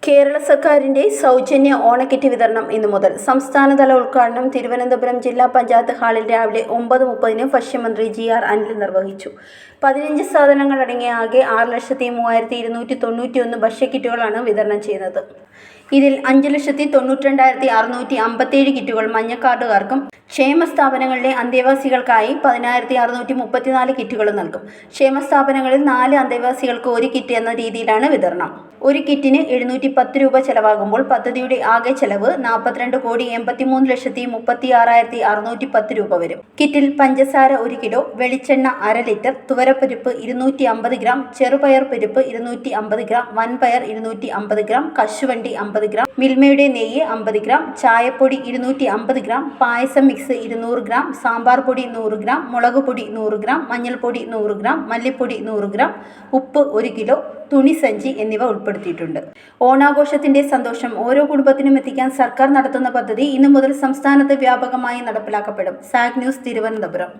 കേരള സർക്കാരിന്റെ സൗജന്യ ഓണക്കിറ്റ് വിതരണം ഇന്നു മുതൽ. സംസ്ഥാനതല ഉദ്ഘാടനം തിരുവനന്തപുരം ജില്ലാ പഞ്ചായത്ത് ഹാളിൽ രാവിലെ 9:30 ഭക്ഷ്യമന്ത്രി GR അനിൽ നിർവഹിച്ചു. 15 സാധനങ്ങളടങ്ങിയ ആകെ 6,03,291 ഭക്ഷ്യക്കിറ്റുകളാണ് വിതരണം ചെയ്യുന്നത്. ഇതിൽ 5,92,657 കിറ്റുകൾ മഞ്ഞക്കാർഡുകാർക്കും ക്ഷേമസ്ഥാപനങ്ങളിലെ അന്തേവാസികൾക്കായി 10,634 കിറ്റുകളും നൽകും. ക്ഷേമസ്ഥാപനങ്ങളിൽ 4 അന്തേവാസികൾക്ക് 1 കിറ്റ് എന്ന രീതിയിലാണ് വിതരണം. ഒരു കിറ്റിന് 710 രൂപ ചെലവാകുമ്പോൾ പദ്ധതിയുടെ ആകെ ചെലവ് 42,83,36,610 രൂപ വരും. കിറ്റിൽ പഞ്ചസാര 1 കിലോ, വെളിച്ചെണ്ണ 1/2 ലിറ്റർ, തുവരപ്പരിപ്പ് 250 ഗ്രാം, ചെറുപയർ പരിപ്പ് 250 ഗ്രാം, വൻപയർ 250 ഗ്രാം, കശുവണ്ടി 50 ഗ്രാം, മിൽമയുടെ നെയ്യ് 50 ഗ്രാം, ചായപ്പൊടി 250 ഗ്രാം, പായസം മിക്സ് 200 ഗ്രാം, സാമ്പാർ പൊടി 100 ഗ്രാം, മുളക് പൊടി 100 ഗ്രാം, മഞ്ഞൾപ്പൊടി 100 ഗ്രാം, മല്ലിപ്പൊടി 100 ഗ്രാം, ഉപ്പ് 1 കിലോ, തുണിസഞ്ചി എന്നിവ ഉൾപ്പെടുത്തിയിട്ടുണ്ട്. ഓണാഘോഷത്തിന്റെ സന്തോഷം ഓരോ കുടുംബത്തിനും എത്തിക്കാൻ സർക്കാർ നടത്തുന്ന പദ്ധതി ഇന്നു മുതൽ സംസ്ഥാനത്ത് വ്യാപകമായി നടപ്പിലാക്കപ്പെടും. Zag news, Thiruvananthapuram.